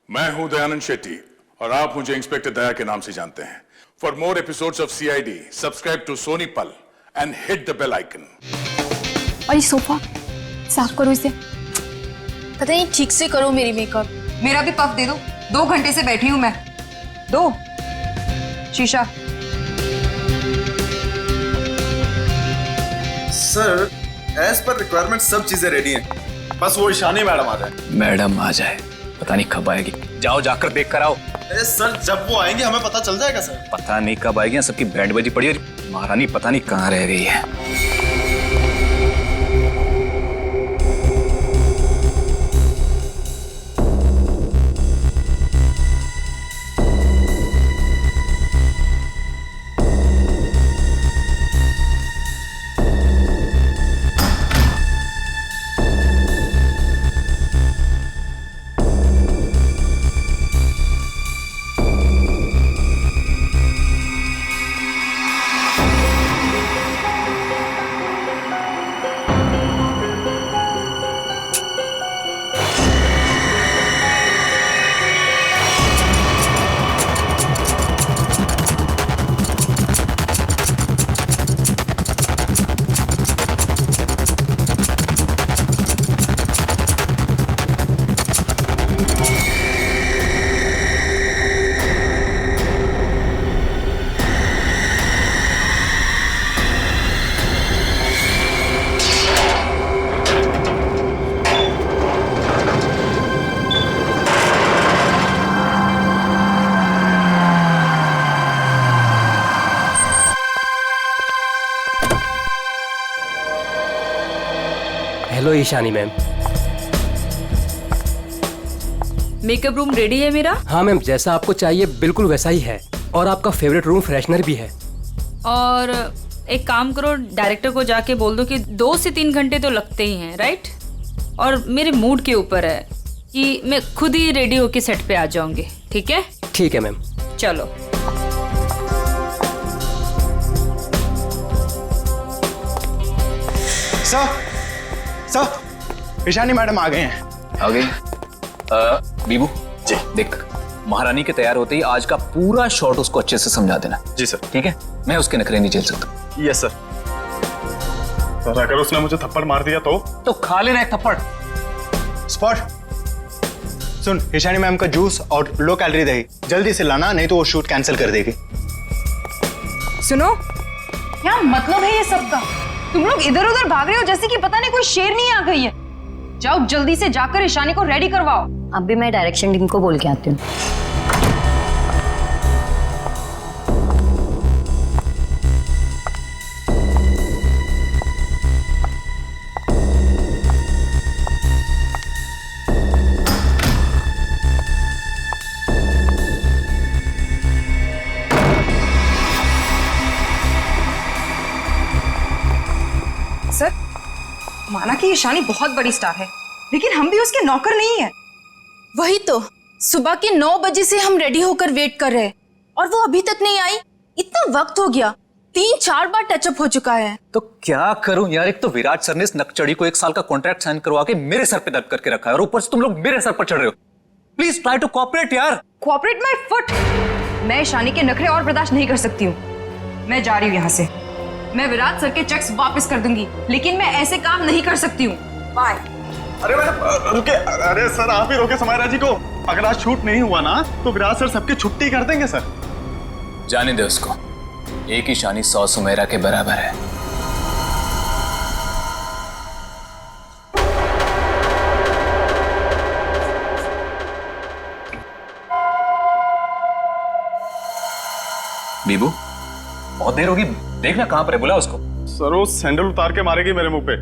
मैं हूं दयानंद शेट्टी और आप मुझे इंस्पेक्टर दया के नाम से जानते हैं। For more episodes of CID, subscribe to Sony Pal and hit the bell icon. और ये सोफा साफ करो इसे। पता नहीं ठीक से करो मेरी मेकअप। मेरा भी पफ दे दो, 2 घंटे से बैठी हूं मैं। दो शीशा। सर, एज पर रिक्वायरमेंट सब चीजें रेडी हैं, बस वो ईशानी मैडम आ जाए। मैडम आ जाए, पता नहीं कब आएगी। जाओ जाकर देख कर आओ। सर, जब वो आएंगे हमें पता चल जाएगा सर। पता नहीं कब आएगी, सबकी बैंड बजी पड़ी है। महारानी पता नहीं कहाँ रह गई है। Hello Ishani ma'am. Makeup room ready है मेरा? हाँ मैम, जैसा आपको चाहिए बिल्कुल वैसा ही है, और आपका फेवरेट रूम फ्रेशनर भी है। और एक काम करो, डायरेक्टर को जाके बोल दो कि 2 से 3 घंटे तो लगते ही हैं, राइट? और मेरे मूड के ऊपर है कि मैं खुद ही रेडी होके सेट पे आ जाऊंगी, ठीक है? ठीक है मैम। चलो। सर, ईशानी मैडम आ गए हैं। आ गई? बीबू जी, देख महारानी के तैयार होते ही आज का पूरा शॉट उसको अच्छे से समझा देना। जी सर। ठीक है, मैं उसके नखरे नहीं झेल सकता। Yes sir. सर, अगर उसने मुझे थप्पड़ मार दिया तो खा लेना एक थप्पड़। स्पॉट सुन, ईशानी मैम का जूस और लो कैलोरी दही जल्दी से लाना, नहीं तो वो शूट कैंसिल कर देगी। सुनो, क्या मतलब है ये सब का? तुम लोग इधर उधर भाग रहे हो जैसे कि पता नहीं कोई शेरनी आ गई है। जाओ जल्दी से जाकर ईशानी को रेडी करवाओ। अब भी मैं डायरेक्शन टीम को बोल के आती हूँ। सर, माना कि ईशानी बहुत बड़ी स्टार है, लेकिन हम भी उसके नौकर नहीं है। वही तो, सुबह के 9 बजे से हम रेडी होकर वेट कर रहे हैं और वो अभी तक नहीं आई। इतना वक्त हो गया, 3-4 बार टचअप हो चुका है। तो क्या करूं यार, एक तो विराट सर ने इस नकचड़ी को 1 साल का कॉन्ट्रैक्ट साइन करवा के मेरे सर पे दर्द करके रखा है, और ऊपर से तुम लोग मेरे सर पर चढ़ रहे हो। प्लीज ट्राई टू कोऑपरेट यार। Cooperate my foot. मैं ईशानी के नखरे और बर्दाश्त नहीं कर सकती हूँ। मैं जा रही हूँ यहाँ से। मैं विराट सर के चेक्स वापस कर दूंगी, लेकिन मैं ऐसे काम नहीं कर सकती हूँ। बाय। अरे मैडम रुके। अरे सर, आप ही रोके समायरा जी को। अगर आज शूट नहीं हुआ ना तो विराट सर सबकी छुट्टी कर देंगे सर। जाने दे उसको, एक ही शानी 100 सुमेरा के बराबर है। बीबू, बहुत देर होगी, देखना कहां पर है, बुला उसको। सर, वो सैंडल उतार के मारेगी मेरे मुंह पे।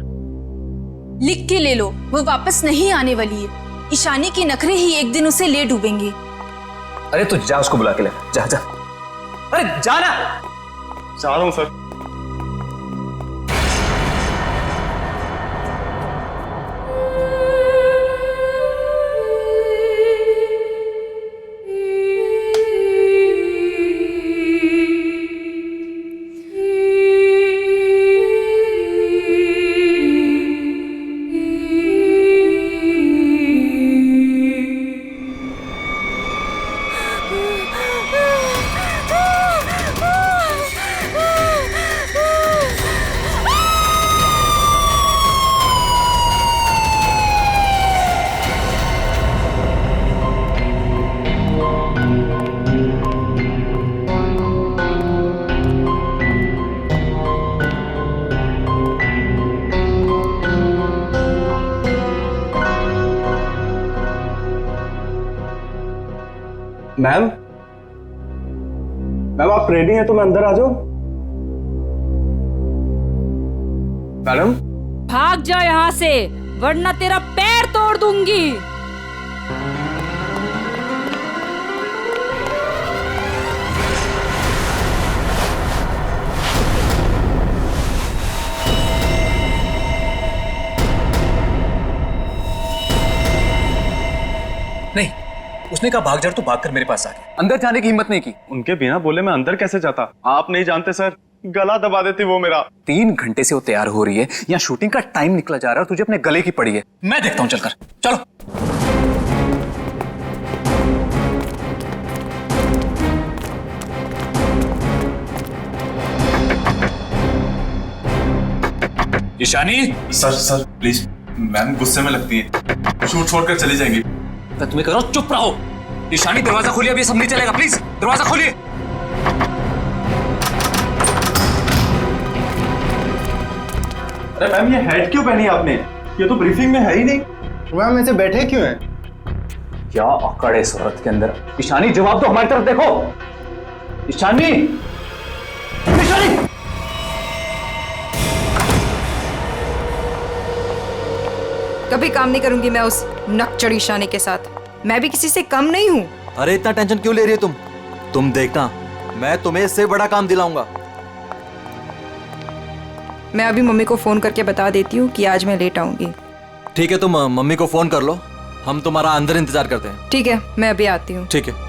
लिख के ले लो, वो वापस नहीं आने वाली है। ईशानी के नखरे ही एक दिन उसे ले डूबेंगे। अरे तू जा, उसको बुला के ले। जा जा। अरे जाना। जा रहा हूं सर। मैम मैम आप रेडी हैं तो मैं अंदर आ जाऊं? मैडम भाग जा यहाँ से, वरना तेरा पैर तोड़ दूंगी। नहीं, उसने कहा भाग जा तो भाग कर मेरे पास आ गया, अंदर जाने की हिम्मत नहीं की। उनके बिना बोले मैं अंदर कैसे जाता? आप नहीं जानते सर, गला दबा देती वो मेरा। 3 घंटे से वो तैयार हो रही है, यहाँ शूटिंग का टाइम निकला जा रहा है और तुझे अपने गले की पड़ी है। मैं देखता हूँ, चलकर चलो। ईशानी, सर प्लीज, मैम गुस्से में लगती है, शूट छोड़कर चली जाएंगी। मैं तुम्हें कह रहा हूँ चुप रहो। ईशानी दरवाजा खोलिए, अभी सब नहीं चलेगा, प्लीज दरवाजा खोलिए। अरे मैम ये हेड क्यों पहनी आपने? ये तो ब्रीफिंग में है ही नहीं। मैम ऐसे बैठे क्यों हैं? क्या अकड़ है इस औरत के अंदर। ईशानी जवाब दो, हमारी तरफ देखो। ईशानी, ईशानी। कभी काम नहीं करूंगी मैं उस नकचढ़ ईशानी के साथ। मैं भी किसी से कम नहीं हूँ। अरे इतना टेंशन क्यों ले रही हो तुम देखना, मैं तुम्हें इससे बड़ा काम दिलाऊंगा। मैं अभी मम्मी को फोन करके बता देती हूँ कि आज मैं लेट आऊंगी। ठीक है, तुम मम्मी को फोन कर लो, हम तुम्हारा अंदर इंतजार करते हैं। ठीक है, मैं अभी आती हूँ। ठीक है।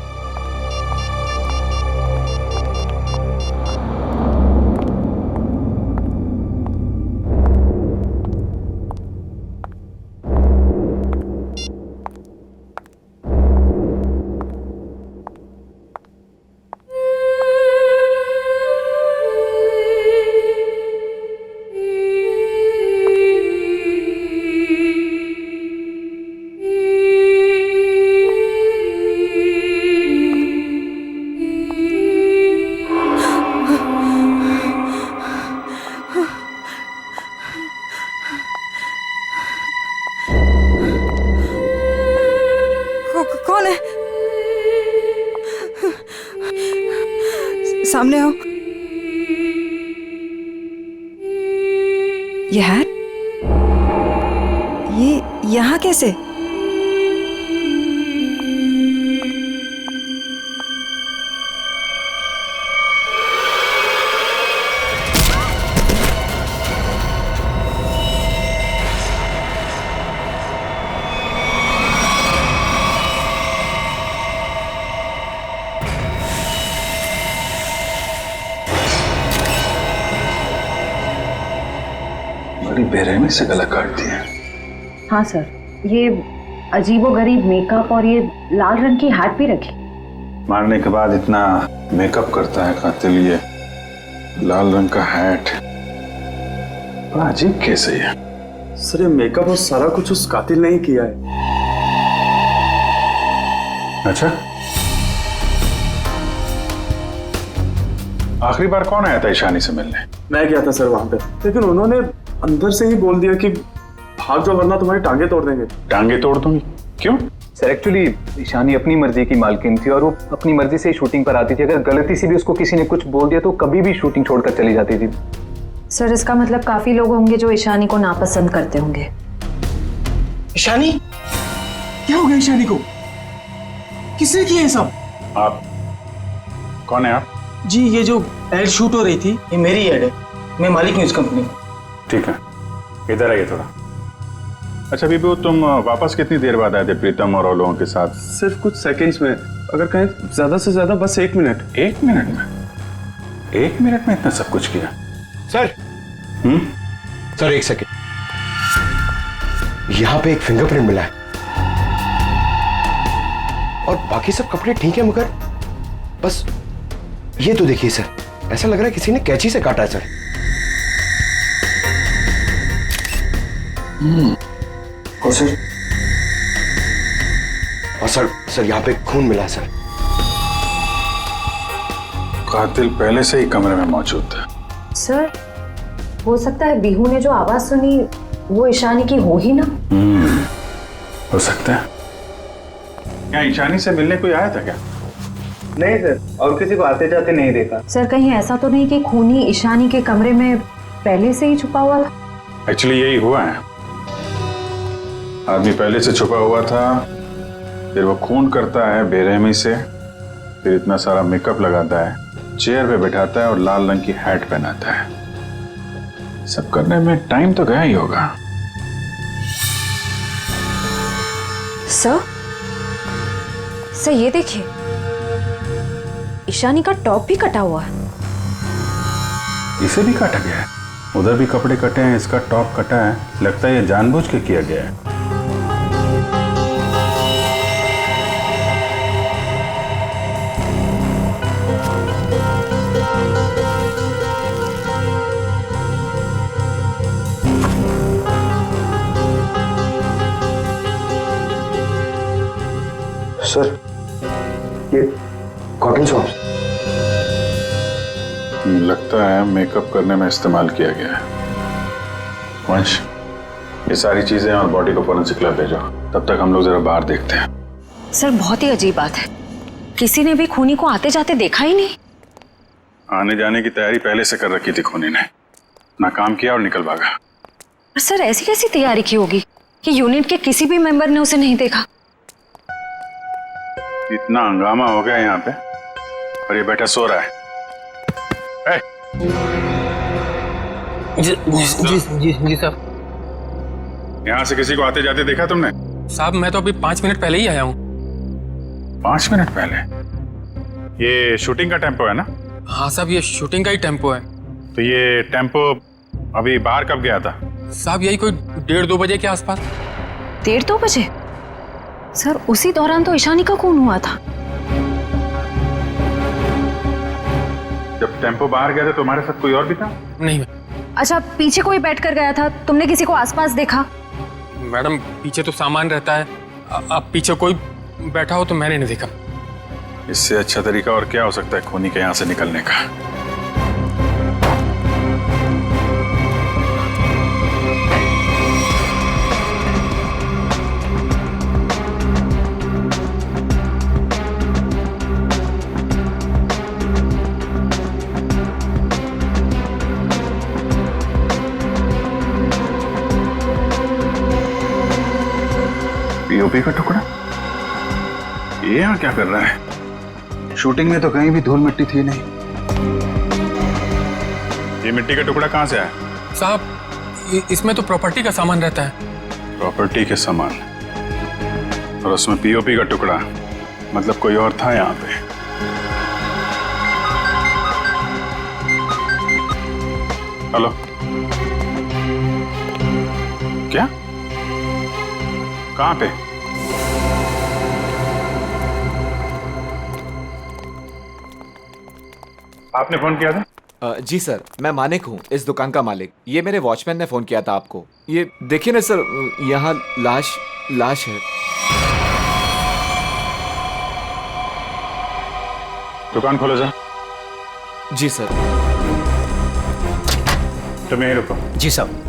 कौन है? सामने आओ। ये है? ये यहाँ कैसे? बेरहमी से गला काट दिया। हाँ सर, ये अजीबोगरीब मेकअप और ये लाल रंग की हैट भी रखी। मारने के बाद इतना मेकअप करता है कातिल, ये लाल रंग का हैट बड़ा अजीब केस है ये। सर ये मेकअप और सारा कुछ उस कातिल ने ही किया है। अच्छा, आखिरी बार कौन आया था ईशानी से मिलने? मैं गया था सर वहां पे, लेकिन उन्होंने अंदर से ही बोल दिया कि भाग जाओ वरना तुम्हारी टांगे तोड़ देंगे। टांगे तोड़ दूंगी? क्यों? सर एक्चुअली ईशानी अपनी मर्जी की मालकिन थी और वो अपनी मर्जी से ही शूटिंग पर आती थी। अगर गलती से भी उसको किसी ने कुछ बोल दिया तो कभी भी शूटिंग छोड़कर चली जाती थी। सर इसका मतलब काफी लोग होंगे जो ईशानी को नापसंद करते होंगे। ईशानी? क्या हो गया ईशानी को? किसने किया ये सब? आप कौन है? आप जी ये जो एड शूट हो रही थी ये मेरी एड है, मैं मालिक हूँ इस कंपनी का। ठीक है, इधर आइए थोड़ा। अच्छा बीबू, तुम वापस कितनी देर बाद आए थे प्रीतम और लोगों के साथ? सिर्फ कुछ सेकंड्स में, अगर कहें ज्यादा से ज्यादा बस 1 मिनट। 1 मिनट में? 1 मिनट में इतना सब कुछ किया? सर सर एक सेकंड, यहाँ पे एक फिंगरप्रिंट मिला है और बाकी सब कपड़े ठीक है, मगर बस ये तो देखिए सर, ऐसा लग रहा है किसी ने कैंची से काटा है सर। और सर यहाँ पे खून मिला है सर। कातिल पहले से ही कमरे में मौजूद था। सर हो सकता है बिहू ने जो आवाज सुनी वो ईशानी की हो ही ना। हो सकता है। क्या ईशानी से मिलने कोई आया था क्या? नहीं सर, और किसी को आते जाते नहीं देखा। सर कहीं ऐसा तो नहीं कि खूनी ईशानी के कमरे में पहले से ही छुपा हुआ था? एक्चुअली यही हुआ है, आदमी पहले से छुपा हुआ था, फिर वो खून करता है बेरहमी से, फिर इतना सारा मेकअप लगाता है, चेयर पे बैठाता है और लाल रंग की हैट पहनाता है। सब करने में टाइम तो गया ही होगा। सर ये देखिए, ईशानी का टॉप भी कटा हुआ है। इसे भी काटा गया है, उधर भी कपड़े कटे हैं, इसका टॉप कटा है। लगता है ये जानबूझ के किया गया है। सर ये कॉटन सॉक्स लगता है मेकअप करने में इस्तेमाल किया गया है। वंश, ये सारी चीजें और बॉडी को फोरेंसिक लैब भेजो, तब तक हम लोग जरा बाहर देखते हैं। सर बहुत ही अजीब बात है, किसी ने भी खूनी को आते जाते देखा ही नहीं। आने जाने की तैयारी पहले से कर रखी थी खूनी ने, ना काम किया और निकल भागा। सर ऐसी कैसी तैयारी की होगी कि यूनिट के किसी भी मेंबर ने उसे नहीं देखा? इतना हंगामा हो गया यहाँ पे और ये बैठा सो रहा है। जी साहब। यहाँ से किसी को आते जाते देखा तुमने? साहब मैं तो अभी 5 मिनट पहले ही आया हूँ। 5 मिनट पहले? ये शूटिंग का टेम्पो है ना? हाँ साहब, ये शूटिंग का ही टेम्पो है। तो ये टेम्पो अभी बाहर कब गया था? साहब यही कोई 1:30-2 बजे के आसपास। 1:30-2 बजे? सर उसी दौरान तो ईशानी का खून हुआ था। जब टेम्पो बाहर गया था तुम्हारे साथ कोई और भी था? नहीं। अच्छा पीछे कोई बैठ कर गया था, तुमने किसी को आसपास देखा? मैडम पीछे तो सामान रहता है, अब पीछे कोई बैठा हो तो मैंने नहीं देखा। इससे अच्छा तरीका और क्या हो सकता है खूनी के यहाँ से निकलने का? पीओपी का टुकड़ा ये यहाँ क्या कर रहा है? शूटिंग में तो कहीं भी धूल मिट्टी थी नहीं। ये मिट्टी का टुकड़ा कहाँ से आया? साहब इसमें तो प्रॉपर्टी का सामान रहता है। प्रॉपर्टी के सामान और उसमें पीओपी का टुकड़ा, मतलब कोई और था यहाँ पे। हेलो, क्या? कहाँ पे? आपने फोन किया था? जी सर, मैं मानिक हूँ, इस दुकान का मालिक। ये मेरे वॉचमैन ने फोन किया था आपको। ये देखिए ना सर, यहाँ लाश है। दुकान खोलो जा। जी सर। तुम यहीं रुको। जी साहब।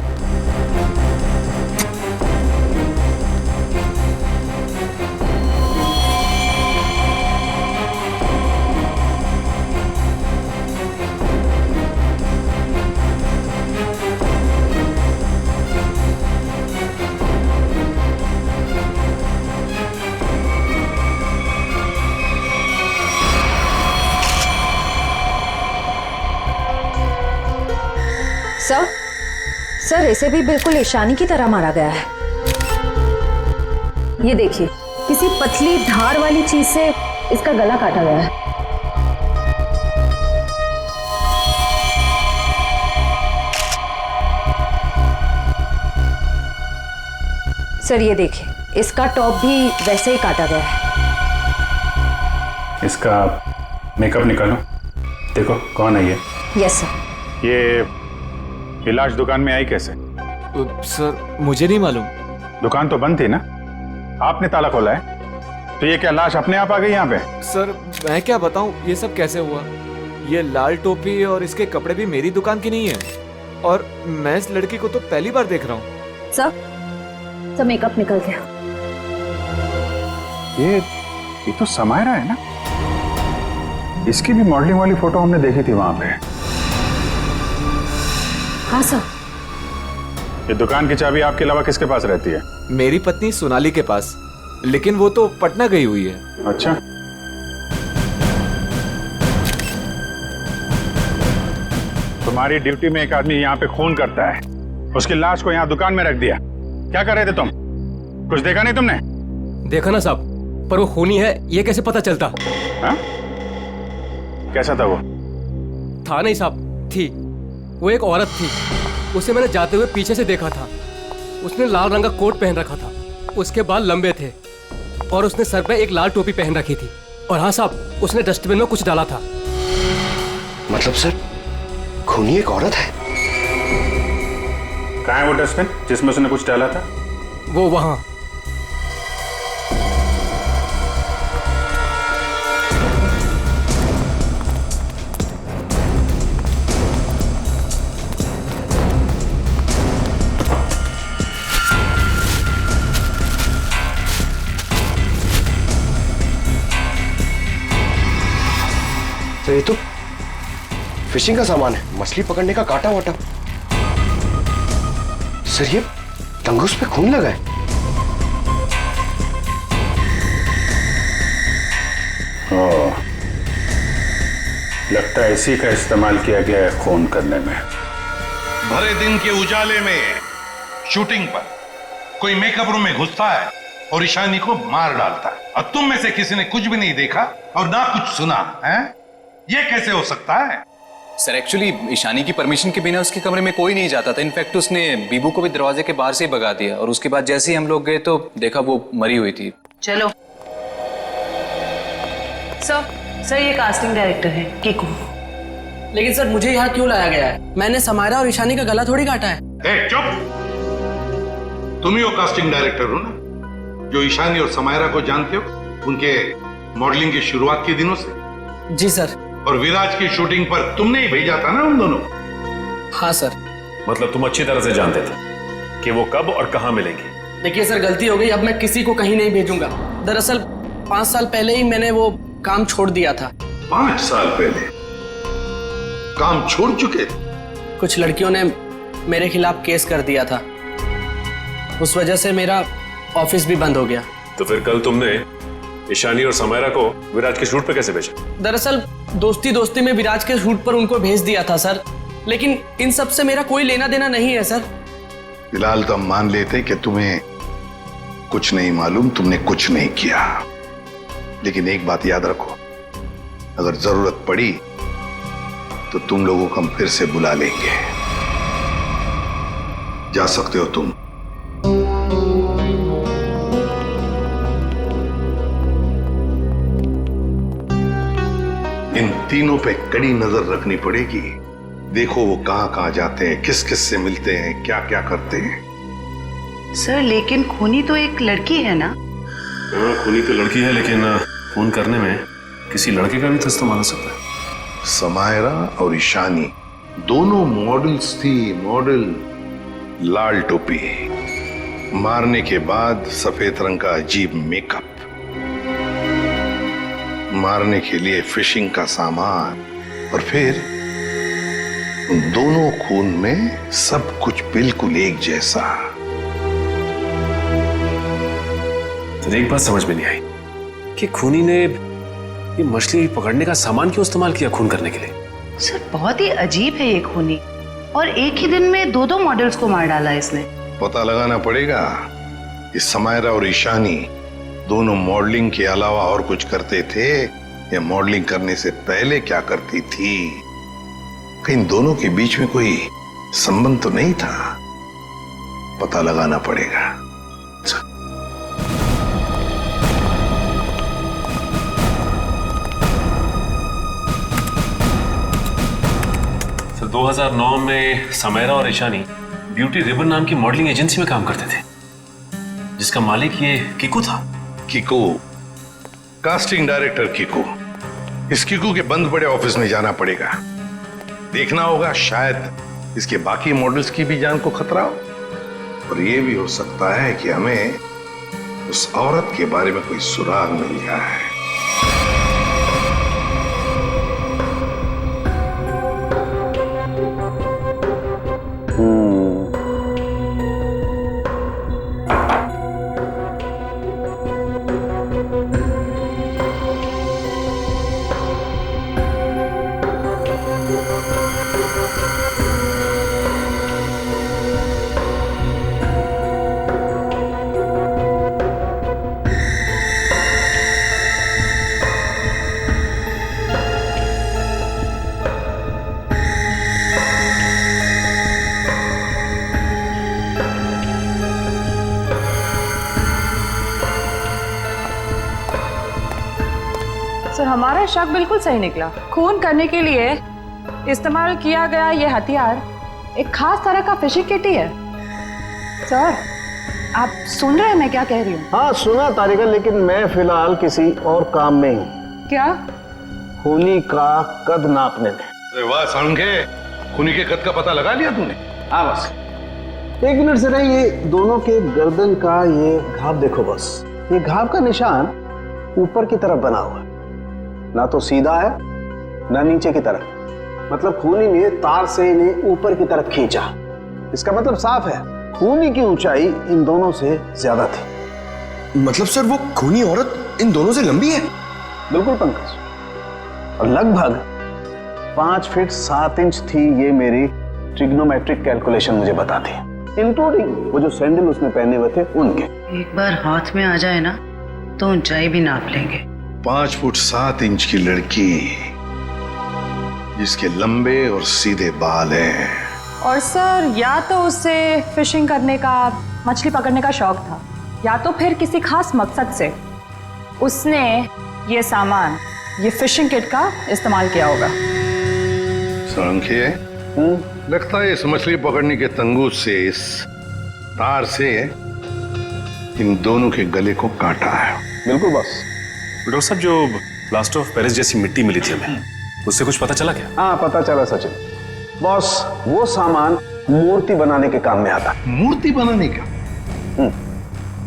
सर इसे भी बिल्कुल ईशानी की तरह मारा गया है। ये देखिए, किसी पतली धार वाली चीज से इसका गला काटा गया है। सर ये देखिए, इसका टॉप भी वैसे ही काटा गया है। इसका मेकअप निकालो, देखो कौन है ये। Yes sir. ये लाश दुकान में आई कैसे? सर मुझे नहीं मालूम। दुकान तो बंद थी ना, आपने ताला खोला है, तो ये क्या लाश अपने आप आ गई यहाँ पे? सर मैं क्या बताऊं, ये सब कैसे हुआ? ये लाल टोपी और इसके कपड़े भी मेरी दुकान की नहीं है, और मैं इस लड़की को तो पहली बार देख रहा हूँ। सर मेकअप निकल गया। ये तो समायरा है ना? इसकी भी मॉडलिंग वाली फोटो हमने देखी थी वहां पे। हाँ सर। ये दुकान की चाबी आपके अलावा किसके पास रहती है? मेरी पत्नी सोनाली के पास, लेकिन वो तो पटना गई हुई है। अच्छा, तुम्हारी ड्यूटी में एक आदमी यहाँ पे खून करता है, उसकी लाश को यहाँ दुकान में रख दिया। क्या कर रहे थे तुम? कुछ देखा नहीं तुमने? देखा ना साहब, पर वो खूनी है ये कैसे पता चलता? हाँ? कैसा था वो? था नहीं साहब, थी। वो एक औरत थी, उसे मैंने जाते हुए पीछे से देखा था। उसने लाल रंग का कोट पहन रखा था, उसके बाल लंबे थे और उसने सर पे एक लाल टोपी पहन रखी थी। और हाँ साहब, उसने डस्टबिन में कुछ डाला था। मतलब सर, खूनी एक औरत है? कहाँ है वो डस्टबिन जिसमें उसने कुछ डाला था? वो वहां। तो ये तो फिशिंग का सामान है, मछली पकड़ने का कांटा वाटा। सर ये तंगूस पे खून लगा है। ओह, लगता है इसी का इस्तेमाल किया गया है खून करने में। भरे दिन के उजाले में शूटिंग पर कोई मेकअप रूम में घुसता है और ईशानी को मार डालता है, और तुम में से किसी ने कुछ भी नहीं देखा और ना कुछ सुना है? ये कैसे हो सकता है? सर एक्चुअली ईशानी की परमिशन के बिना उसके कमरे में कोई नहीं जाता था। इनफैक्ट उसने बीबू को भी दरवाजे के बाहर से ही भगा दिया, और उसके बाद जैसे ही हम लोग गए तो देखा वो मरी हुई थी। चलो सर, ये कास्टिंग डायरेक्टर है कीकू। लेकिन सर मुझे यहाँ क्यों लाया गया है? मैंने समायरा और ईशानी का गला थोड़ी काटा है। चुप! तुम ही हो कास्टिंग डायरेक्टर हो ना, जो ईशानी और समायरा को जानते हो उनके मॉडलिंग की शुरुआत के दिनों से। जी सर। और विराज की शूटिंग पर तुमने ही भेजा था ना उन दोनों? हाँ सर। मतलब तुम अच्छी तरह से जानते थे कि वो कब और कहां मिलेंगे? देखिए सर, गलती हो गई, अब मैं किसी को कहीं नहीं भेजूंगा। दरअसल 5 साल पहले ही मैंने वो काम छोड़ दिया था। 5 साल पहले काम छोड़ चुके थे? कुछ लड़कियों ने मेरे खिलाफ केस कर दिया था, उस वजह से मेरा ऑफिस भी बंद हो गया। तो फिर कल तुमने ईशानी और समायरा को विराज के शूट पे कैसे भेजा? दरअसल दोस्ती में विराज के शूट पर उनको भेज दिया था सर, लेकिन इन सब से मेरा कोई लेना देना नहीं है सर। फिलहाल तो हम मान लेते कि तुम्हें कुछ नहीं मालूम, तुमने कुछ नहीं किया। लेकिन एक बात याद रखो, अगर जरूरत पड़ी तो तुम लोगों को हम फिर से बुला लेंगे। जा सकते हो तुम। इन तीनों पे कड़ी नजर रखनी पड़ेगी। देखो वो कहां जाते हैं, किस किस से मिलते हैं, क्या क्या करते हैं। सर लेकिन खूनी तो एक लड़की है ना? हाँ, खूनी तो लड़की है, लेकिन खून करने में किसी लड़के का भी तो इस्तेमाल हो सकता है। समायरा और ईशानी दोनों मॉडल्स थी, मॉडल। लाल टोपी, मारने के बाद सफेद रंग का अजीब मेकअप, मारने के लिए फिशिंग का सामान, और फिर उन दोनों खून में सब कुछ बिल्कुल एक जैसा। तो एक बात समझ में नहीं आई कि खूनी ने ये मछली पकड़ने का सामान क्यों इस्तेमाल किया खून करने के लिए? सर बहुत ही अजीब है ये खूनी, और एक ही दिन में 2 मॉडल्स को मार डाला इसने। पता लगाना पड़ेगा कि समायरा और ईशानी दोनों मॉडलिंग के अलावा और कुछ करते थे या मॉडलिंग करने से पहले क्या करती थी। कहीं दोनों के बीच में कोई संबंध तो नहीं था, पता लगाना पड़ेगा। सर 2009 में समायरा और ईशानी ब्यूटी रिबन नाम की मॉडलिंग एजेंसी में काम करते थे, जिसका मालिक ये कीकू था। Kiku, casting director Kiku. इस कीकू के बंद पड़े ऑफिस में जाना पड़ेगा, देखना होगा शायद इसके बाकी मॉडल्स की भी जान को खतरा हो, और ये भी हो सकता है कि हमें उस औरत के बारे में कोई सुराग मिल जाए। हमारा शक बिल्कुल सही निकला। खून करने के लिए इस्तेमाल किया गया ये हथियार एक खास तरह का फिशिंग किट ही है। सर, आप सुन रहे हैं मैं क्या कह रही हूँ? हाँ सुना तारिका, लेकिन मैं फिलहाल किसी और काम में हूँ। क्या? खूनी का कद नापने में। अरे वाह सालुंखे, खूनी के कद का पता लगा लिया तूने? हाँ बस 1 मिनट से रही। ये दोनों के गर्दन का ये घाव देखो बस। ये घाव का निशान ऊपर की तरफ बना हुआ है, ना तो सीधा है ना नीचे की तरफ। मतलब खूनी ने तार से इन्हें ऊपर की तरफ खींचा। इसका मतलब साफ है, खूनी की ऊंचाई इन दोनों से ज्यादा थी। मतलब सर वो खूनी औरत इन दोनों से लंबी है? बिल्कुल पंकज, और लगभग 5 फीट 7 इंच थी। ये मेरी ट्रिग्नोमेट्रिक कैलकुलेशन मुझे बताती है, इंक्लूडिंग वो जो सैंडल उसने पहने हुए थे उनके। एक बार हाथ में आ जाए ना तो ऊंचाई भी नाप लेंगे। 5 फुट 7 इंच की लड़की जिसके लंबे और सीधे बाल हैं। और सर, या तो उसे फिशिंग करने का, मछली पकड़ने का शौक था, या तो फिर किसी खास मकसद से उसने ये सामान, ये फिशिंग किट का इस्तेमाल किया होगा। सालुंखे, लगता है इस मछली पकड़ने के तंगूर से, इस तार से इन दोनों के गले को काटा है। बिल्कुल बस। डॉक्टर साहब, जो प्लास्टर ऑफ पेरिस जैसी मिट्टी मिली थी हमें, उससे कुछ पता चला क्या? हाँ पता चला सचिन। बॉस, वो सामान मूर्ति बनाने के काम में आता है। मूर्ति बनाने का?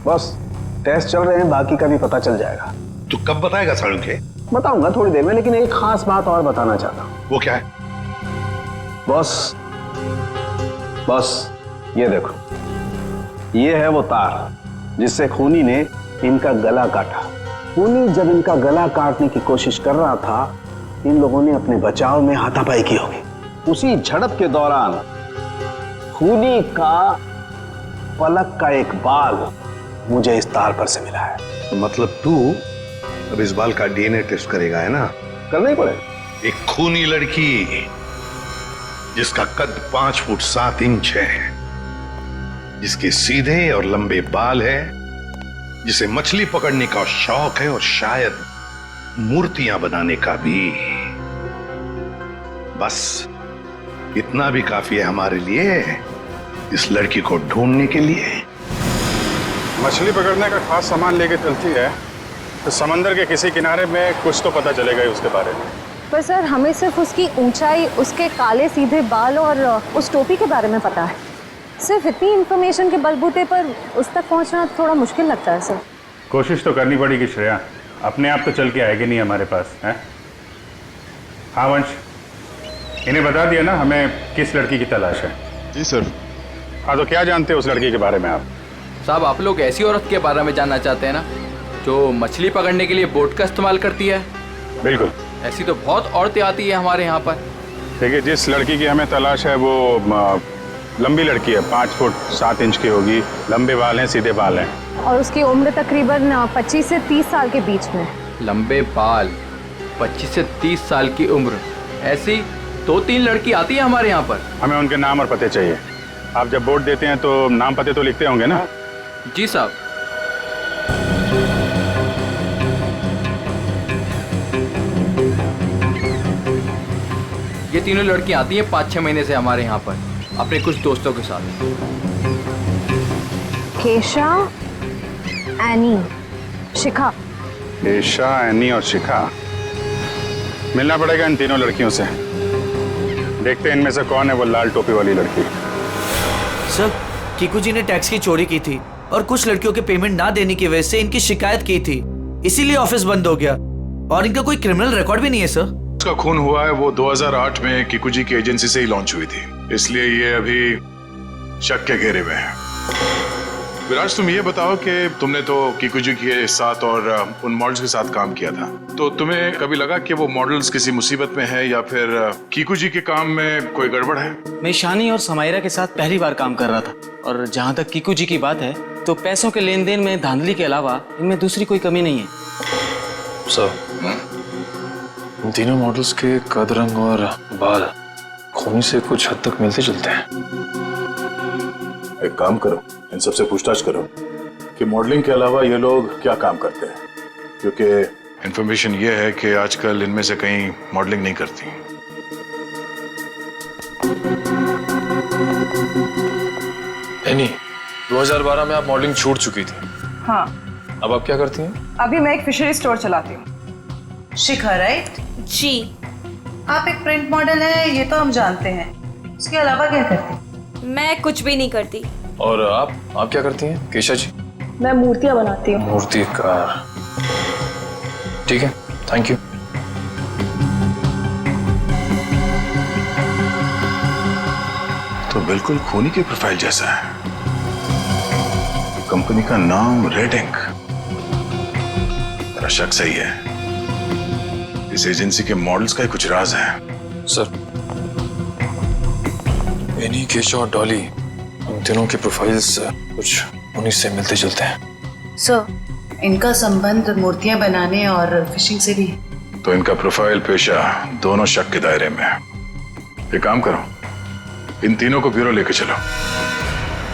बस टेस्ट चल रहे हैं, बाकी का भी पता चल जाएगा। तो कब बताएगा सालुंखे? बताऊंगा थोड़ी देर में, लेकिन एक खास बात और बताना चाहता हूँ। वो क्या है? बॉस, ये देखो, ये है वो तार जिससे खूनी ने इनका गला काटा। खूनी जब इनका गला काटने की कोशिश कर रहा था, इन लोगों ने अपने बचाव में हाथापाई की होगी। उसी झड़प के दौरान खूनी का पलक का एक बाल मुझे इस तार पर से मिला है। तो मतलब तू अब इस बाल का डीएनए टेस्ट करेगा, है ना? करना ही पड़ेगा। एक खूनी लड़की जिसका कद 5 फुट 7 इंच है, जिसके सीधे और लंबे बाल है, जिसे मछली पकड़ने का शौक है और शायद मूर्तियां बनाने का भी। बस इतना भी काफी है हमारे लिए, इस लड़की को ढूंढने के लिए। मछली पकड़ने का खास सामान लेके चलती है तो समंदर के किसी किनारे में कुछ तो पता चलेगा ही उसके बारे में। पर सर, हमें सिर्फ उसकी ऊंचाई, उसके काले सीधे बाल और उस टोपी के बारे में पता है। सिर्फ इतनी इंफॉर्मेशन के बलबूते पर उस तक पहुंचना थोड़ा मुश्किल लगता है सर। कोशिश तो करनी पड़ेगी श्रेया, अपने आप तो चल के आएगी नहीं हमारे पास, है? हाँ वंश, इन्हें बता दिया ना हमें किस लड़की की तलाश है? जी सर। हाँ, तो क्या जानते हैं उस लड़की के बारे में आप? साहब, आप लोग ऐसी औरत के बारे में जानना चाहते हैं ना, जो मछली पकड़ने के लिए बोट का इस्तेमाल करती है? बिल्कुल। ऐसी तो बहुत औरतें आती है हमारे यहाँ पर। देखिए, जिस लड़की की हमें तलाश है वो लंबी लड़की है, 5 फुट 7 इंच की होगी, लंबे बाल हैं, सीधे बाल हैं। और उसकी उम्र तकरीबन 25 से 30 साल के बीच में। लंबे बाल, 25 से 30 साल की उम्र, ऐसी 2-3 लड़की आती है हमारे यहाँ पर। हमें उनके नाम और पते चाहिए। आप जब वोट देते हैं तो नाम पते तो लिखते होंगे ना? जी साहब। ये तीनों लड़कियां आती हैं 5-6 महीने से हमारे यहाँ पर अपने कुछ दोस्तों के साथ। केशा, एनी, शिखा। केशा, एनी और शिखा। मिलना पड़ेगा इन तीनों लड़कियों से। देखते हैं इनमें से कौन है वो लाल टोपी वाली लड़की। सर, कीकू जी ने टैक्स की चोरी की थी और कुछ लड़कियों के पेमेंट ना देने की वजह से इनकी शिकायत की थी, इसीलिए ऑफिस बंद हो गया। और इनका कोई क्रिमिनल रिकॉर्ड भी नहीं है सर। उसका खून हुआ है वो 2008 में कीकू जी की एजेंसी से ही लॉन्च हुई थी, इसलिए ये अभी शक के घेरे में है। विराज, तुम ये बताओ कि तुमने तो कीकू जी के साथ और उन मॉडल्स के साथ काम किया था, तो तुम्हें कभी लगा कि वो मॉडल्स किसी मुसीबत में है या फिर कीकू जी के काम में कोई गड़बड़ है? मैं ईशानी और समायरा के साथ पहली बार काम कर रहा था, और जहाँ तक कीकू जी की बात है तो पैसों के लेन देन में धांधली के अलावा इनमें दूसरी कोई कमी नहीं है। सर, इन तीनों मॉडल्स के कद, रंग और बाल खूनी से कुछ हद तक मिलते जुलते हैं। एक काम करो, इन सबसे पूछताछ करो कि मॉडलिंग के अलावा ये लोग क्या काम करते हैं, क्योंकि इन्फॉर्मेशन ये है कि आजकल इनमें से कहीं मॉडलिंग नहीं करती। एनी, 2012 में आप मॉडलिंग छूट चुकी थी। हाँ। अब आप क्या करती हैं? अभी मैं एक फिशरी स्टोर चलाती हूँ। शिखा, राइट? जी। आप एक प्रिंट मॉडल है, ये तो हम जानते हैं। उसके अलावा क्या करती? मैं कुछ भी नहीं करती। और आप क्या करती हैं केशा जी? मैं मूर्तियाँ बनाती हूँ। मूर्तिकार। ठीक है, थैंक यू। तो बिल्कुल खूनी की प्रोफाइल जैसा है। कंपनी का नाम रेड इंक। मेरा शक सही है, इस एजेंसी के मॉडल्स का ही कुछ राज है। सर, एनी, केशा और डॉली, हम तीनों के प्रोफाइल्स कुछ उन्हीं से मिलते जुलते हैं। सर, इनका संबंध मूर्तियां बनाने और फिशिंग से भी है। तो इनका प्रोफाइल पेशा दोनों शक के दायरे में है। एक काम करो, इन तीनों को ब्यूरो लेके चलो।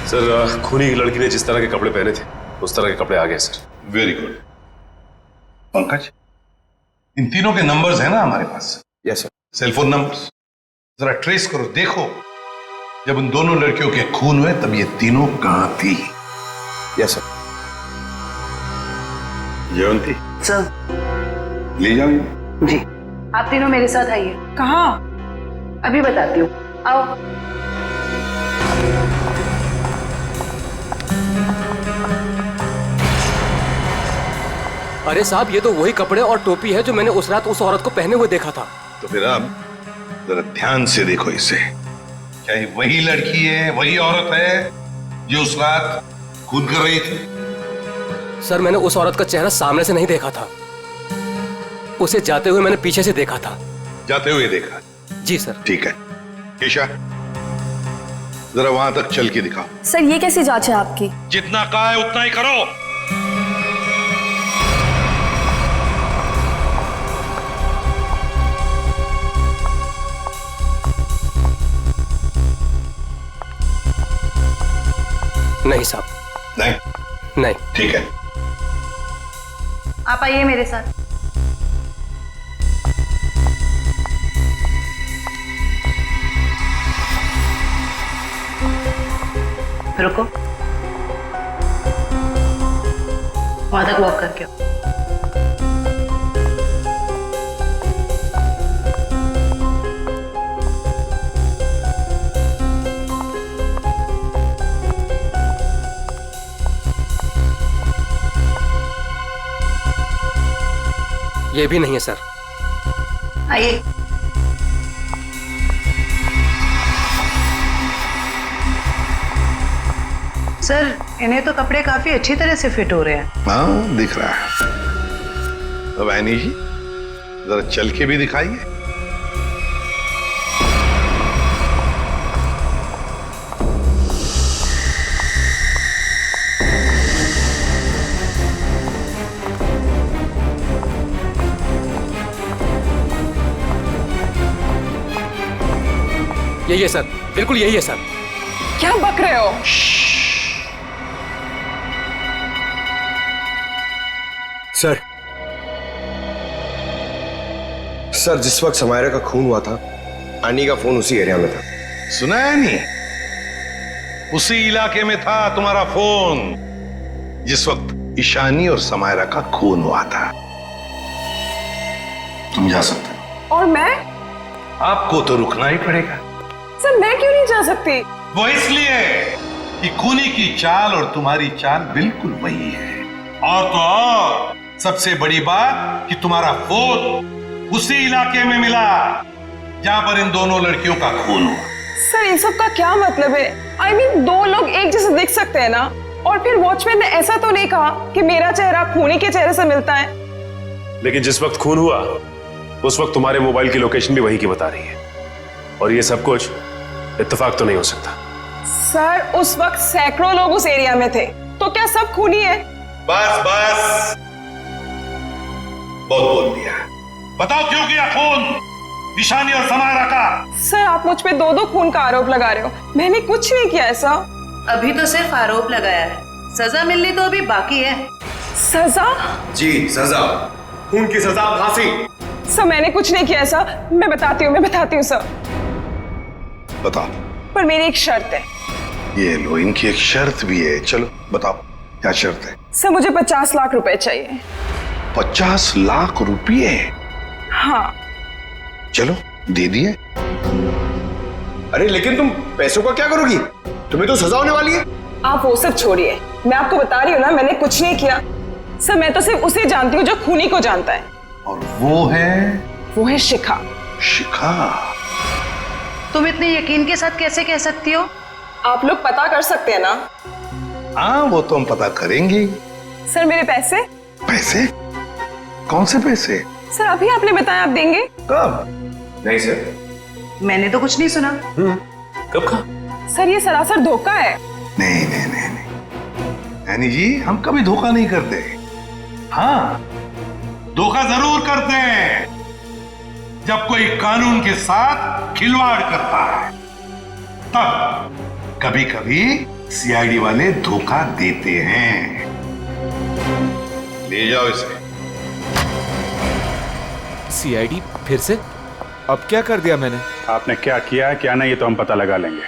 सर, खूनी की लड़की ने जिस तरह के कपड़े पहने थे उस तरह के कपड़े आ गए सर। Very good. पंकज, इन तीनों के नंबर्स हैं ना हमारे पास? Yes sir. सेलफोन नंबर्स जरा ट्रेस करो, देखो जब उन दोनों लड़कियों के खून हुए तब ये तीनों कहां थी। Yes sir. जयंती, सर। ले जाओ जी। आप तीनों मेरे साथ आइए। कहाँ? अभी बताती हूँ, आओ। अरे साहब, ये तो वही कपड़े और टोपी है जो मैंने उस रात उस औरत को पहने हुए देखा था। तो फिर अब जरा ध्यान से देखो इसे। क्या ये वही लड़की है, वही औरत है जो उस रात खून कर रही थी? सर, मैंने उस औरत का चेहरा सामने से नहीं देखा था। उसे जाते हुए मैंने पीछे से देखा था। जाते हुए देखा? जी सर। ठीक है। केशा, जरा वहां तक चल के दिखाओ। सर, ये कैसी जांच है आपकी? जितना कहा है उतना ही करो। नहीं साहब। नहीं? नहीं। ठीक है। आप आइए मेरे साथ। रुको, वहां तक वॉक करके आओ। ये भी नहीं है सर। आइए। सर, इन्हें तो कपड़े काफी अच्छी तरह से फिट हो रहे हैं। हाँ, दिख रहा है। अब ऐनी जी, जरा चल के भी दिखाइए। यही है सर, बिल्कुल यही है सर। क्या बक रहे हो? सर, जिस वक्त समायरा का खून हुआ था, आनी का फोन उसी एरिया में था। सुना है नहीं? उसी इलाके में था तुम्हारा फोन जिस वक्त ईशानी और समायरा का खून हुआ था। तुम जा सकते हो। और मैं? आपको तो रुकना ही पड़ेगा। सर, मैं क्यों नहीं जा सकती? वो इसलिए कि खूनी की चाल और तुम्हारी चाल बिल्कुल वही है। और तो और सबसे बड़ी बात कि तुम्हारा फोन उसी इलाके में मिला जहां पर इन दोनों लड़कियों का खून हुआ। सर, इन सब का क्या मतलब है? I mean, दो लोग एक जैसे दिख सकते हैं ना? और फिर वॉचमैन ने ऐसा तो नहीं कहा कि मेरा चेहरा खूनी के चेहरे से मिलता है। लेकिन जिस वक्त खून हुआ उस वक्त तुम्हारे मोबाइल की लोकेशन भी वही की बता रही है, और ये सब कुछ इत्तेफाक तो नहीं हो सकता। सर, उस वक्त सैकड़ों लोग उस एरिया में थे, तो क्या सब खूनी है? बस बस, बहुत बोल दिया। बताओ क्यों किया खून ईशानी और समायरा का? सर, आप मुझ पे दो खून का आरोप लगा रहे हो। मैंने कुछ नहीं किया ऐसा। अभी तो सिर्फ आरोप लगाया है, सजा मिलनी तो अभी बाकी है। सजा? जी, सजा। खून की सजा फांसी। सर मैंने कुछ नहीं किया सर, मैं बताती हूँ सर। बताओ। पर मेरी एक शर्त है। ये लो, इनकी एक शर्त भी है। चलो बताओ क्या शर्त है। सर मुझे 50 लाख रुपए चाहिए। 50 लाख रुपये? हाँ। चलो दे दिए। अरे लेकिन तुम पैसों का क्या करोगी? तुम्हें तो सजा होने वाली है। आप वो सब छोड़िए, मैं आपको बता रही हूँ ना, मैंने कुछ नहीं किया सर। मैं तो सिर्फ उसे जानती हूँ जो खूनी को जानता है। और वो है शिखा। शिखा? तुम इतने यकीन के साथ कैसे कह सकती हो? आप लोग पता कर सकते हैं ना? हाँ वो तो हम पता करेंगे। सर मेरे पैसे? पैसे? कौन से पैसे? सर अभी आपने बताया आप देंगे। कब? नहीं सर, मैंने तो कुछ नहीं सुना। कब कहा? सर ये सरासर धोखा है। नहीं यानी जी हम कभी धोखा नहीं करते। हाँ धोखा जरूर करते हैं जब कोई कानून के साथ खिलवाड़ करता है, तब कभी कभी सीआईडी वाले धोखा देते हैं। ले जाओ इसे। सीआईडी फिर से? अब क्या कर दिया मैंने? आपने क्या किया है क्या नहीं ये तो हम पता लगा लेंगे,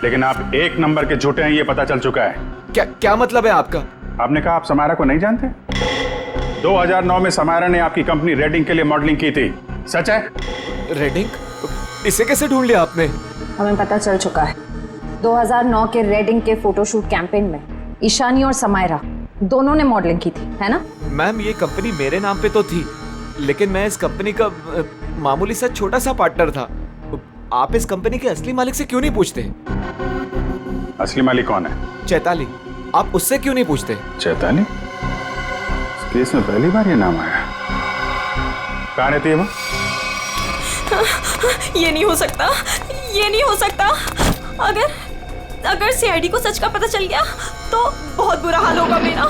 लेकिन आप एक नंबर के झूठे हैं ये पता चल चुका है। क्या मतलब है आपका? आपने कहा आप समायरा को नहीं जानते? 2009 में समायरा ने आपकी कंपनी रेडिंग के लिए मॉडलिंग की थी, सच है? रेडिंग? इसे कैसे ढूंढ लिया आपने? हमें पता चल चुका है। 2009 के रेडिंग के फोटोशूट कैंपेन में ईशानी और समायरा दोनों ने मॉडलिंग की थी, है ना? मैम ये कंपनी मेरे नाम पे तो थी, लेकिन मैं इस कंपनी का मामूली सा छोटा सा पार्टनर था। आप इस कंपनी के असली मालिक से क्यों नहीं पूछते? असली मालिक कौन है? चैताली। आप उससे क्यों नहीं पूछते? चैताली? इस केस में पहली बार ये नाम आया। कहाँ रहती है वो? ये नहीं हो सकता, ये नहीं हो सकता। अगर सीआईडी को सच का पता चल गया तो बहुत बुरा हाल होगा मेरा।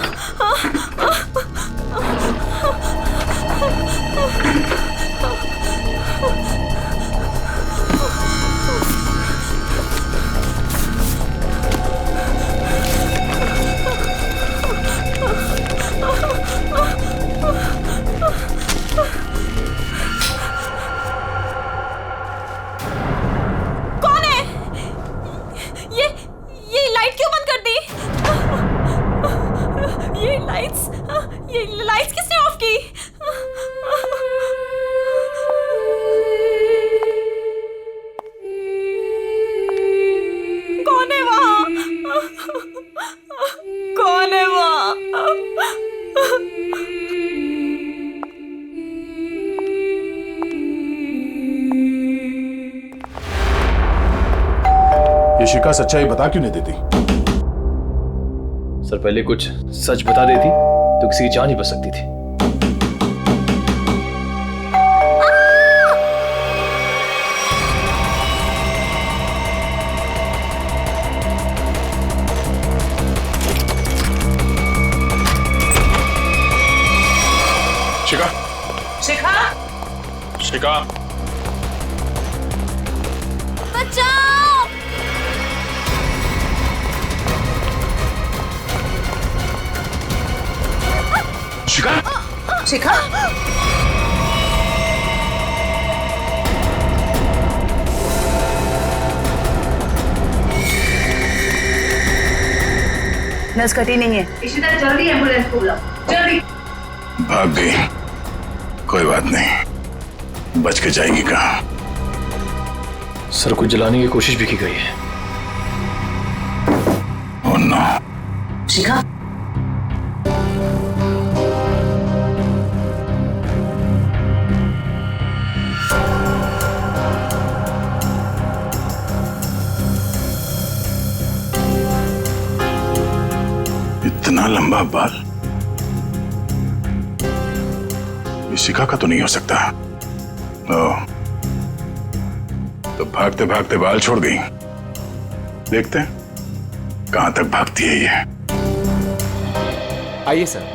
कौन है? ये लाइट क्यों बंद कर दी? ये लाइट्स किसने ऑफ की? कौन है वहां? कौन है वहां? ये शिखा सच्चाई बता क्यों नहीं देती? सर पहले कुछ सच बता देती तो किसी की जान ही बच सकती थी। शिखा? शिखा? शिखा? बचाओ! शिखा? शिखा? नस कटी नहीं है। इशिता जल्दी एम्बुलेंस को बुलाओ, जल्दी। भाग गई, कोई बात नहीं, बच के जाएगी कहाँ? सर को जलाने की कोशिश भी की गई है। Oh no. शिखा? इतना लंबा बाल ये शिखा का तो नहीं हो सकता। ओह, तो भागते भागते बाल छोड़ गई। देखते हैं कहां तक भागती है ये। आइए सर।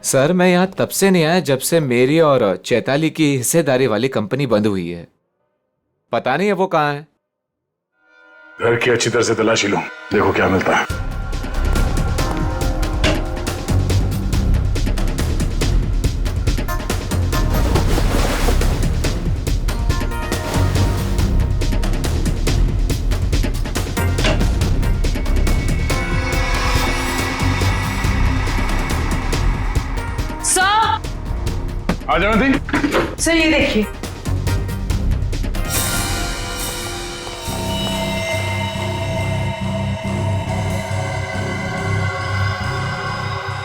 सर मैं यहाँ तब से नहीं आया जब से मेरी और चैताली की हिस्सेदारी वाली कंपनी बंद हुई है। पता नहीं है वो कहाँ है। घर की अच्छी तरह से तलाशी लो, देखो क्या मिलता है। हाँ जयवंती। सर ये देखिए।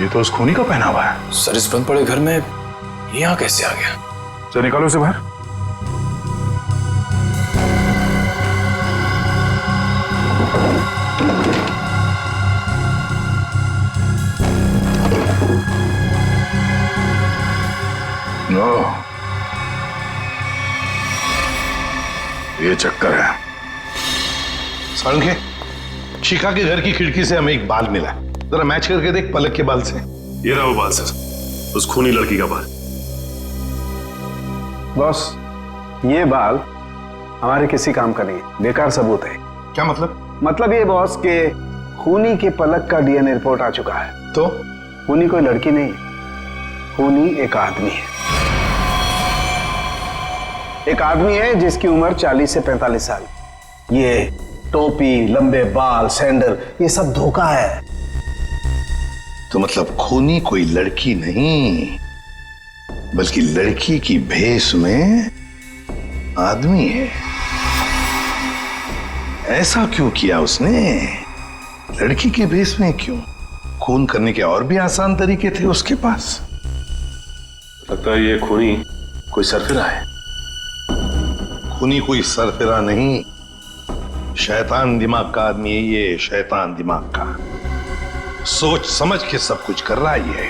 ये तो उस खूनी का पहना हुआ है। सर इस बंद पड़े घर में ये यहाँ कैसे आ गया? चलो निकालो उसे बाहर। ये चक्कर है। सालुंखे, शिखा के घर की खिड़की से हमें एक बाल मिला, जरा मैच करके देख पलक के बाल से। ये रहा वो बाल सर, उस खूनी लड़की का बाल। बॉस, ये बाल हमारे किसी काम का नहीं, बेकार सबूत है। क्या मतलब? मतलब ये बॉस के खूनी के पलक का डीएनए रिपोर्ट आ चुका है। तो खूनी कोई लड़की नहीं है, खूनी एक आदमी है। एक आदमी है जिसकी उम्र 40 से 45 साल। ये टोपी, लंबे बाल, सैंडल, ये सब धोखा है। तो मतलब खूनी कोई लड़की नहीं, बल्कि लड़की की भेष में आदमी है। ऐसा क्यों किया उसने? लड़की के भेष में क्यों? खून करने के और भी आसान तरीके थे उसके पास। लगता है ये खूनी कोई सरफिरा है। खूनी कोई सरफिरा नहीं, शैतान दिमाग का आदमी है ये, शैतान दिमाग का। सोच समझ के सब कुछ कर रहा है ये।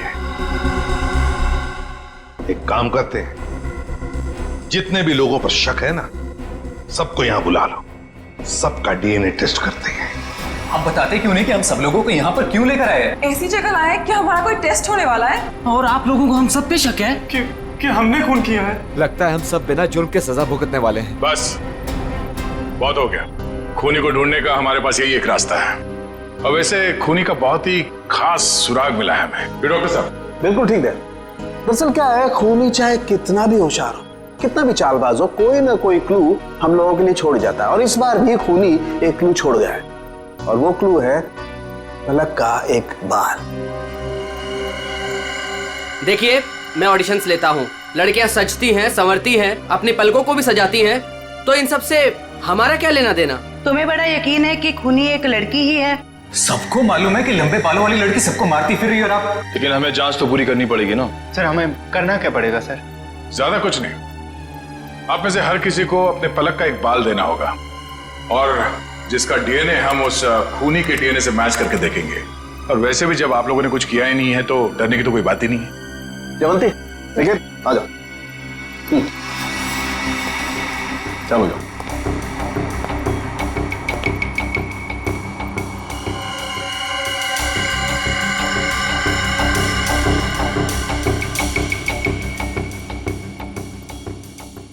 एक काम करते हैं, जितने भी लोगों पर शक है ना, सबको यहां बुला लो, सबका डीएनए टेस्ट करते हैं। आप बताते क्यों नहीं कि हम सब लोगों को यहाँ पर क्यों लेकर आए हैं? ऐसी जगह लाए कि हमारा कोई टेस्ट होने वाला है और आप लोगों को हम सब पे शक है कि हमने खून किया है। लगता है हम सब बिना जुर्म के सजा भुगतने वाले हैं। बस बहुत हो गया। खूनी को ढूंढने का हमारे पास यही एक रास्ता है। और वैसे खूनी का बहुत ही खास सुराग मिला है हमें। डॉक्टर साहब बिल्कुल ठीक है। दरअसल क्या है, खूनी चाहे कितना भी होशियार हो, कितना भी चालबाज हो, कोई ना कोई क्लू हम लोगों के लिए छोड़ जाता है। और इस बार भी खूनी एक क्लू छोड़ गया है, और वो क्लू है पलक का एक बाल। देखिए, मैं ऑडिशंस लेता हूँ, लड़कियां सजती हैं, संवरती हैं, अपनी पलकों को भी सजाती हैं, तो इन सब से हमारा क्या लेना देना? तुम्हें बड़ा यकीन है कि खूनी एक लड़की ही है? सबको मालूम है कि लंबे बालों वाली लड़की सबको मारती फिर रही है, और आप। लेकिन हमें जांच तो पूरी करनी पड़ेगी ना। सर हमें करना क्या पड़ेगा सर? ज्यादा कुछ नहीं, आप में से हर किसी को अपने पलक का एक बाल देना होगा, और जिसका डीएनए हम उस खूनी के डीएनए से मैच करके देखेंगे। और वैसे भी जब आप लोगों ने कुछ किया ही नहीं है तो डरने की तो कोई बात ही नहीं है। जयवंती, देखिए, आ जाओ। चलो जाओ।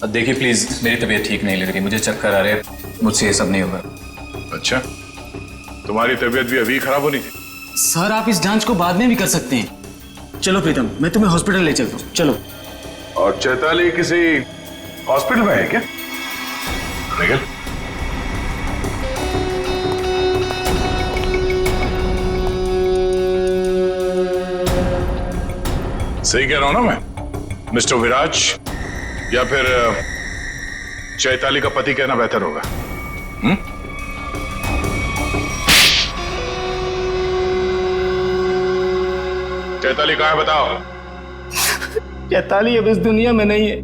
देखिए प्लीज, मेरी तबीयत ठीक नहीं लग रही, मुझे चक्कर आ रहे हैं, मुझसे ये सब नहीं होगा। अच्छा, तुम्हारी तबीयत भी अभी खराब होनी थी? सर आप इस जांच को बाद में भी कर सकते हैं। चलो प्रीतम, मैं तुम्हें हॉस्पिटल ले चलता हूँ, चलो। और चैताली किसी हॉस्पिटल में है क्या? निकल। सही कह रहा हूं ना मैं? मिस्टर विराज या फिर चैताली का पति कहना बेहतर होगा। चैताली कहाँ है बताओ? चैताली अब इस दुनिया में नहीं है,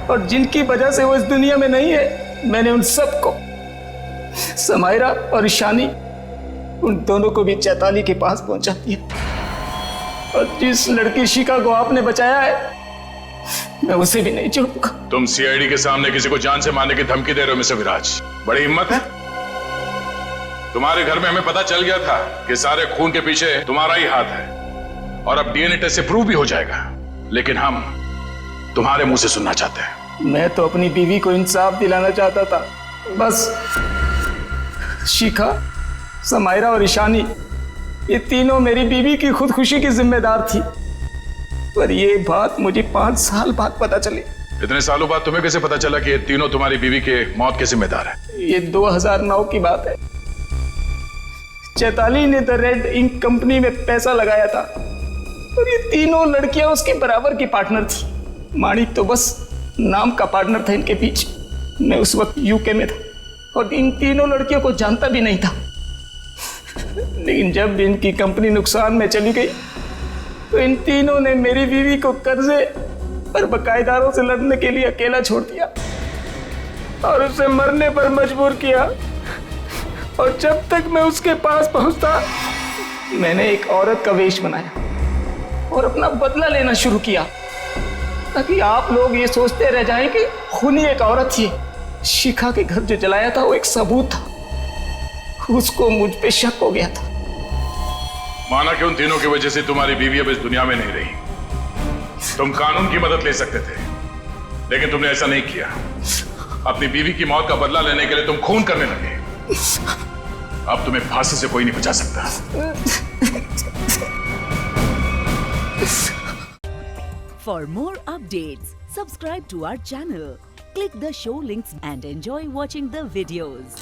और जिनकी वजह से वो इस दुनिया में नहीं है, मैंने उन सबको, समायरा और ईशानी, उन दोनों को भी चैताली के पास पहुंचा दिया। और जिस लड़की शिखा को आपने बचाया है, मैं उसे भी नहीं छोड़ूंगा। तुम सीआईडी के सामने किसी को जान से मारने की धमकी दे रहे हो मिस्टर विराज, बड़ी हिम्मत है तुम्हारे। घर में हमें पता चल गया था कि सारे खून के पीछे तुम्हारा ही हाथ है, और अब डीएनए टेस्ट से प्रूव भी हो जाएगा, लेकिन हम तुम्हारे मुंह से सुनना चाहते हैं। मैं तो अपनी बीवी को इंसाफ दिलाना चाहता था, बस शिखा, समायरा और ईशानी, ये तीनों मेरी बीवी की खुदकुशी की जिम्मेदार थी, पर ये बात मुझे 5 साल बाद पता चली। इतने सालों बाद तुम्हें कैसे पता चला कि ये तीनों तुम्हारी बीवी के मौत के जिम्मेदार है? ये 2009 की बात है। चैताली ने द रेड इंक कंपनी में पैसा लगाया था, और ये तीनों लड़कियां उसकी बराबर की पार्टनर थी। माणिक तो बस नाम का पार्टनर था इनके बीच। मैं उस वक्त यूके में था और इन तीनों लड़कियों को जानता भी नहीं था। लेकिन जब इनकी कंपनी नुकसान में चली गई तो इन तीनों ने मेरी बीवी को कर्जे पर बकायेदारों से लड़ने के लिए अकेला छोड़ दिया और उसे मरने पर मजबूर किया। और जब तक मैं उसके पास पहुंचता मैंने एक औरत का वेश बनाया और अपना बदला लेना शुरू किया, ताकि आप लोग ये सोचते रह जाएं कि खूनी एक औरत थी। शिखा के घर जो जलाया था वो एक सबूत था, उसको मुझ पे शक हो गया था। माना कि उन तीनों की वजह से तुम्हारी बीवी अब इस दुनिया में नहीं रही। तुम कानून की मदद ले सकते थे, लेकिन तुमने ऐसा नहीं किया। अपनी बीवी की मौत का बदला लेने के लिए तुम खून करने लगे। अब तुम्हें फांसी से कोई नहीं बचा सकता। For more updates, subscribe to our channel, click the show links and enjoy watching the videos.